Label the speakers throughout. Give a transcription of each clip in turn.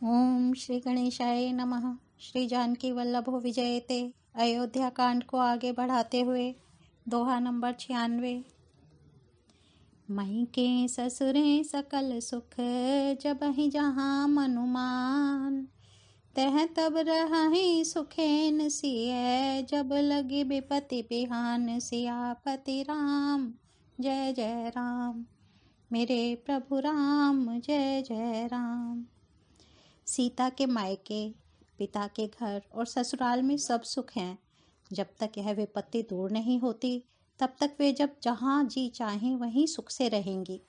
Speaker 1: ओम श्री गणेशाय नमः। श्री जानकी वल्लभो विजयते। अयोध्या कांड को आगे बढ़ाते हुए दोहा नंबर 96। मई के ससुरे सकल सुख, जबहि जहाँ मनुमान। तह तब रहि सुखेन सिय, जब लगी विपति बिहान। सियापति राम जय जय राम, मेरे प्रभु राम जय जय राम। सीता के मायके, पिता के घर और ससुराल में सब सुख हैं। जब तक यह विपत्ति दूर नहीं होती तब तक वे जब जहाँ जी चाहें वहीं सुख से रहेंगी।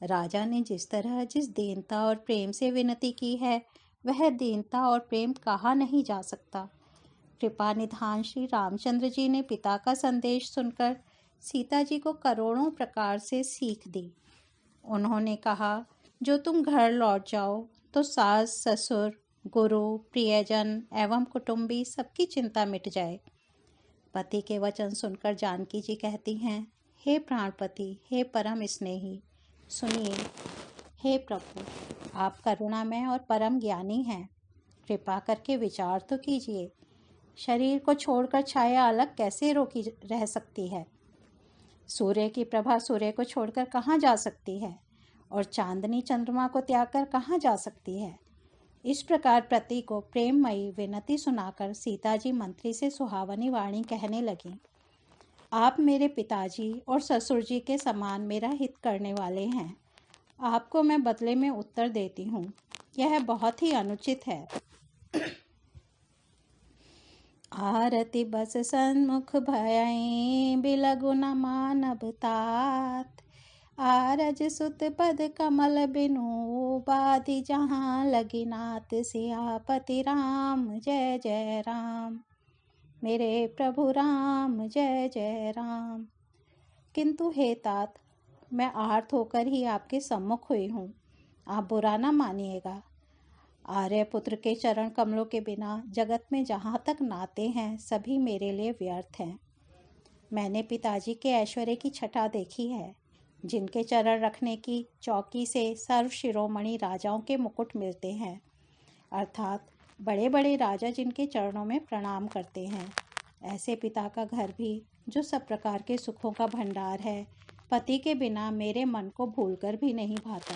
Speaker 1: राजा ने जिस तरह जिस दीनता और प्रेम से विनती की है, वह दीनता और प्रेम कहा नहीं जा सकता। कृपा निधान श्री रामचंद्र जी ने पिता का संदेश सुनकर सीता जी को करोड़ों प्रकार से सीख दी। उन्होंने कहा, जो तुम घर लौट जाओ तो सास ससुर गुरु प्रियजन एवं कुटुंबी सबकी चिंता मिट जाए। पति के वचन सुनकर जानकी जी कहती हैं, हे प्राणपति, हे परम स्नेही, सुनिए। हे प्रभु, आप करुणामय और परम ज्ञानी हैं। कृपा करके विचार तो कीजिए। शरीर को छोड़कर छाया अलग कैसे रोकी रह सकती है? सूर्य की प्रभा सूर्य को छोड़कर कहाँ जा सकती है? और चांदनी चंद्रमा को त्याग कर कहाँ जा सकती है? इस प्रकार पति को प्रेममयी विनती सुनाकर सीता जी मंत्री से सुहावनी वाणी कहने लगी। आप मेरे पिताजी और ससुर जी के समान मेरा हित करने वाले हैं। आपको मैं बदले में उत्तर देती हूँ। यह बहुत ही अनुचित है। आरती बस सन्मुख भयई, बिलगु न मानव तात। आरज सुत पद कमल बिनु, बाधि जहाँ लगी नाथ। सियापति राम जय जय राम, मेरे प्रभु राम जय जय राम। किंतु हे तात, मैं आर्त होकर ही आपके सम्मुख हुई हूँ। आप बुरा न मानिएगा। आर्यपुत्र के चरण कमलों के बिना जगत में जहाँ तक नाते हैं सभी मेरे लिए व्यर्थ हैं। मैंने पिताजी के ऐश्वर्य की छटा देखी है, जिनके चरण रखने की चौकी से सर्व शिरोमणि राजाओं के मुकुट मिलते हैं, अर्थात बड़े बड़े राजा जिनके चरणों में प्रणाम करते हैं। ऐसे पिता का घर भी, जो सब प्रकार के सुखों का भंडार है, पति के बिना मेरे मन को भूलकर भी नहीं भाता।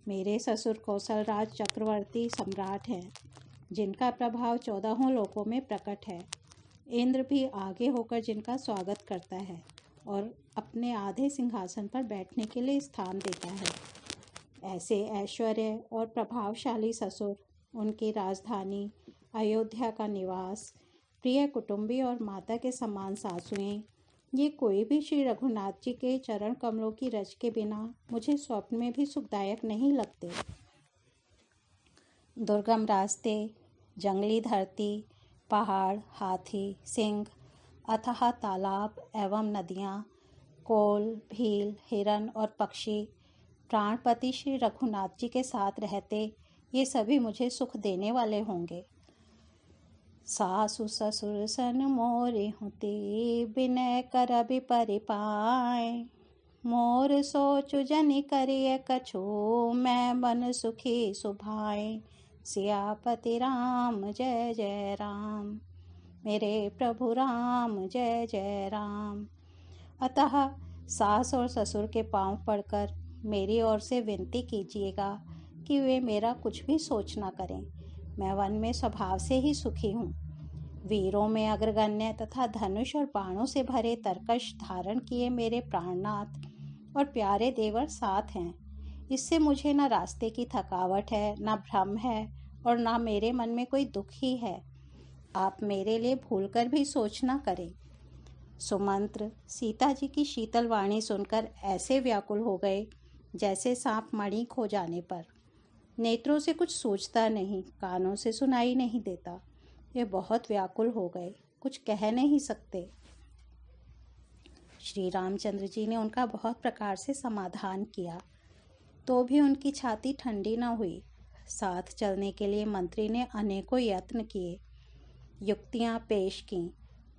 Speaker 1: मेरे ससुर कौशलराज चक्रवर्ती सम्राट हैं, जिनका प्रभाव 14 लोकों में प्रकट है। इंद्र भी आगे होकर जिनका स्वागत करता है और अपने आधे सिंहासन पर बैठने के लिए स्थान देता है। ऐसे ऐश्वर्य और प्रभावशाली ससुर, उनकी राजधानी अयोध्या का निवास, प्रिय कुटुंबी और माता के समान सासुएं, ये कोई भी श्री रघुनाथ जी के चरण कमलों की रज के बिना मुझे स्वप्न में भी सुखदायक नहीं लगते। दुर्गम रास्ते, जंगली धरती, पहाड़, हाथी, सिंह, अथाह तालाब एवं नदियाँ, कोल, भील, हिरन और पक्षी प्राणपति श्री रघुनाथ जी के साथ रहते, ये सभी मुझे सुख देने वाले होंगे। सासु ससुर सन मोरे होते, बिनय कर अभि परिपाय। मोर सोचु जनि करिय कछु, मैं बन सुखी सुभाय। सियापति राम जय जय राम, मेरे प्रभु राम जय जय राम। अतः सास और ससुर के पांव पड़कर मेरी ओर से विनती कीजिएगा कि वे मेरा कुछ भी सोच न करें। मैं वन में स्वभाव से ही सुखी हूँ। वीरों में अग्रगण्य तथा धनुष और बाणों से भरे तरकश धारण किए मेरे प्राणनाथ और प्यारे देवर साथ हैं। इससे मुझे न रास्ते की थकावट है, न भ्रम है और न मेरे मन में कोई दुख ही है। आप मेरे लिए भूलकर भी सोच न करें। सुमंत्र सीता जी की शीतल वाणी सुनकर ऐसे व्याकुल हो गए जैसे सांप मणि खो जाने पर। नेत्रों से कुछ सूझता नहीं, कानों से सुनाई नहीं देता। वे बहुत व्याकुल हो गए, कुछ कह नहीं सकते। श्री रामचंद्र जी ने उनका बहुत प्रकार से समाधान किया, तो भी उनकी छाती ठंडी न हुई। साथ चलने के लिए मंत्री ने अनेकों यत्न किए, युक्तियां पेश की,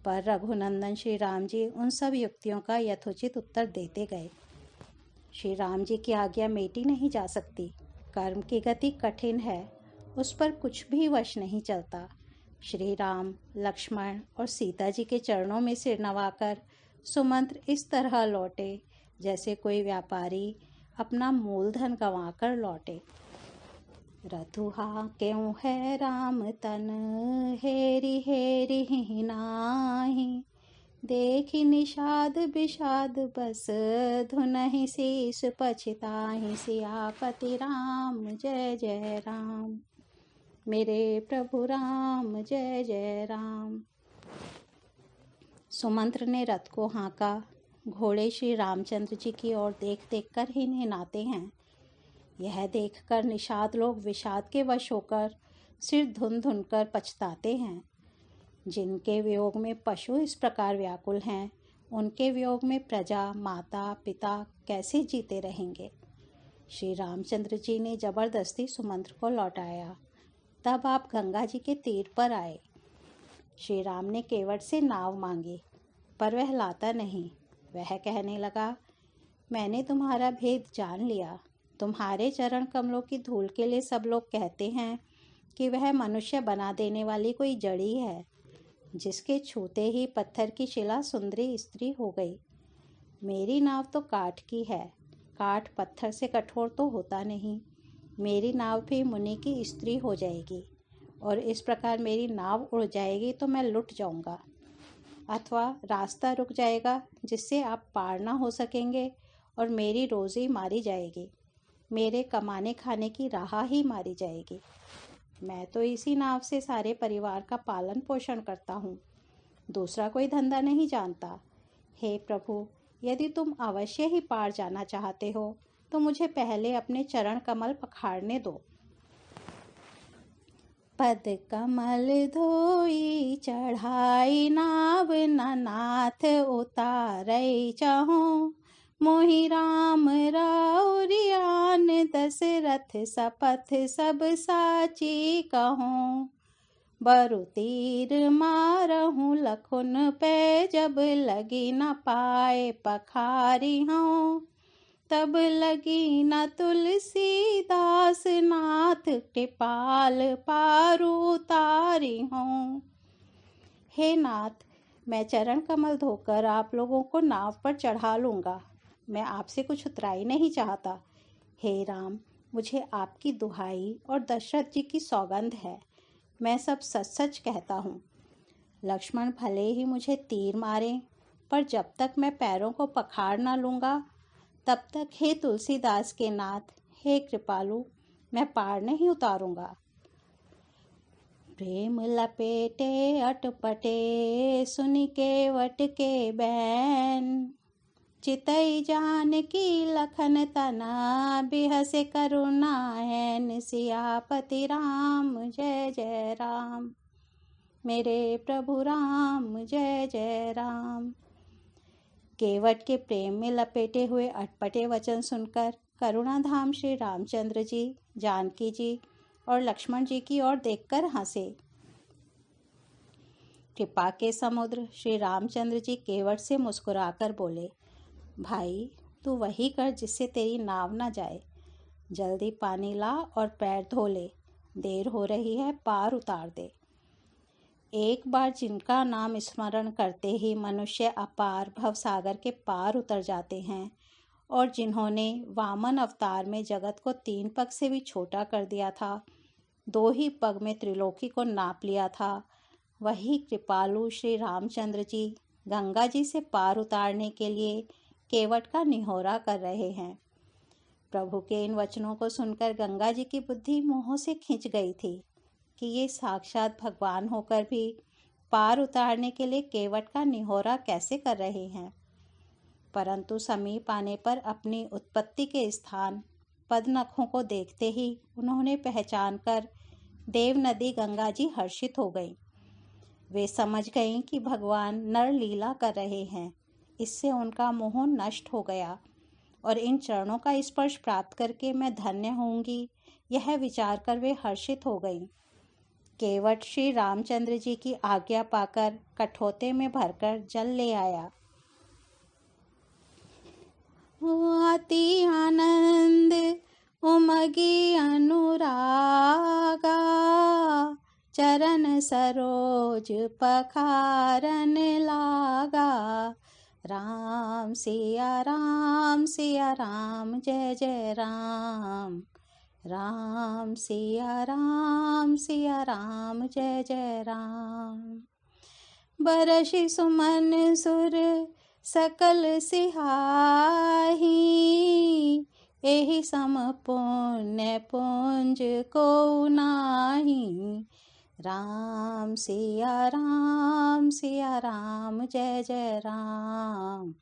Speaker 1: पर रघुनंदन श्री राम जी उन सब युक्तियों का यथोचित उत्तर देते गए। श्री राम जी की आज्ञा मेटी नहीं जा सकती। कर्म की गति कठिन है, उस पर कुछ भी वश नहीं चलता। श्री राम, लक्ष्मण और सीता जी के चरणों में सिर नवाकर सुमंत्र इस तरह लौटे जैसे कोई व्यापारी अपना मूलधन गंवाकर लौटे। रथुहा क्यों है राम तन, हेरी हेरी ही नाही, देखी निषाद विषाद बस, धुनहि शीस पछताहि, सियापति राम जय जय राम। मेरे प्रभु राम जय जय राम। सुमंत्र ने रथ को हाँका। घोड़े श्री रामचंद्र जी की ओर देख देख कर ही निनाते हैं। यह देखकर निषाद लोग विषाद के वश होकर सिर धुन धुन कर पछताते हैं। जिनके वियोग में पशु इस प्रकार व्याकुल हैं, उनके वियोग में प्रजा, माता पिता कैसे जीते रहेंगे। श्री रामचंद्र जी ने जबरदस्ती सुमंत्र को लौटाया। तब आप गंगा जी के तीर पर आए। श्री राम ने केवट से नाव मांगी, पर वह लाता नहीं। वह कहने लगा, मैंने तुम्हारा भेद जान लिया। तुम्हारे चरण कमलों की धूल के लिए सब लोग कहते हैं कि वह मनुष्य बना देने वाली कोई जड़ी है, जिसके छूते ही पत्थर की शिला सुंदरी स्त्री हो गई। मेरी नाव तो काठ की है, काठ पत्थर से कठोर तो होता नहीं। मेरी नाव भी मुनि की स्त्री हो जाएगी, और इस प्रकार मेरी नाव उड़ जाएगी तो मैं लुट जाऊंगा, अथवा रास्ता रुक जाएगा जिससे आप पार ना हो सकेंगे, और मेरी रोज़ी मारी जाएगी, मेरे कमाने खाने की राह ही मारी जाएगी। मैं तो इसी नाव से सारे परिवार का पालन पोषण करता हूँ, दूसरा कोई धंधा नहीं जानता। हे प्रभु, यदि तुम अवश्य ही पार जाना चाहते हो तो मुझे पहले अपने चरण कमल पखाड़ने दो। पद कमल धोई चढ़ाई नाव, नाथ उतारई चाहूं, मोहि राम राउरियान, दशरथ सपथ सब साची कहूं। बरु तीर मारहूँ लखुन पे, जब लगी न पाए पखारी हूँ, तब लगी न तुलसीदास, नाथ कृपाल पारू उतारी हूँ। हे नाथ, मैं चरण कमल धोकर आप लोगों को नाव पर चढ़ा लूँगा। मैं आपसे कुछ उतराई नहीं चाहता। हे राम, मुझे आपकी दुहाई और दशरथ जी की सौगंध है, मैं सब सच सच कहता हूँ। लक्ष्मण भले ही मुझे तीर मारें, पर जब तक मैं पैरों को पखाड़ ना लूँगा, तब तक हे तुलसीदास के नाथ, हे कृपालु, मैं पार नहीं उतारूँगा। प्रेम लपेटे अटपटे, सुनि केवट के बैन, चितई जानकी लखन तना, बिहसे करुणा हैन, सियापति राम जय जय राम। मेरे प्रभु राम जय जय राम। केवट के प्रेम में लपेटे हुए अटपटे वचन सुनकर करुणाधाम श्री रामचंद्र जी, जानकी जी और लक्ष्मण जी की ओर देखकर हंसे। कृपा के समुद्र श्री रामचंद्र जी केवट से मुस्कुराकर बोले, भाई, तू वही कर जिससे तेरी नाव ना जाए। जल्दी पानी ला और पैर धो ले, देर हो रही है, पार उतार दे। एक बार जिनका नाम स्मरण करते ही मनुष्य अपार भवसागर के पार उतर जाते हैं, और जिन्होंने वामन अवतार में जगत को 3 पग से भी छोटा कर दिया था, 2 ही पग में त्रिलोकी को नाप लिया था, वही कृपालु श्री रामचंद्र जी गंगा जी से पार उतारने के लिए केवट का निहोरा कर रहे हैं। प्रभु के इन वचनों को सुनकर गंगा जी की बुद्धि मोह से खिंच गई थी कि ये साक्षात भगवान होकर भी पार उतारने के लिए केवट का निहोरा कैसे कर रहे हैं। परंतु समीप आने पर अपनी उत्पत्ति के स्थान पदनखों को देखते ही उन्होंने पहचान कर देव नदी गंगा जी हर्षित हो गई। वे समझ गईं कि भगवान नर लीला कर रहे हैं। इससे उनका मोह नष्ट हो गया, और इन चरणों का स्पर्श प्राप्त करके मैं धन्य होंगी, यह विचार कर वे हर्षित हो गईं। केवट श्री रामचंद्र जी की आज्ञा पाकर कठोते में भरकर जल ले आया। अति आनंद उमगी अनुरागा, चरण सरोज पखारन लागा। राम सिया राम सिया राम जय जय राम। राम सिया राम जय जय राम। बरषि सुमन सुर सकल सिहाही, एहि सम पुण्य पुंज को नाही। राम सिया राम जय जय राम।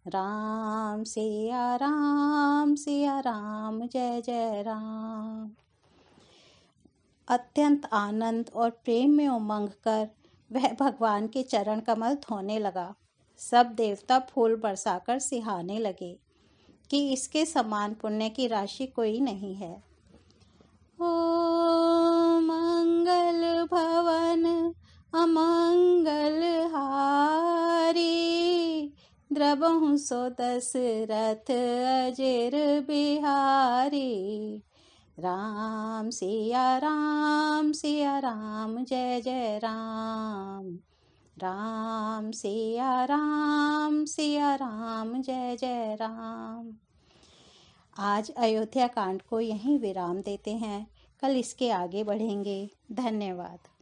Speaker 1: राम सिया राम जय जय राम। अत्यंत आनंद और प्रेम में उमंग कर वह भगवान के चरण कमल धोने लगा। सब देवता फूल बरसाकर सिहाने लगे कि इसके समान पुण्य की राशि कोई नहीं है। ओ मंगल भवन अमंगल हारी, द्रबहु सो दशरथ अजिर बिहारी। राम सिया राम जय जय राम। राम सिया राम जय जय राम। आज अयोध्या कांड को यहीं विराम देते हैं। कल इसके आगे बढ़ेंगे। धन्यवाद।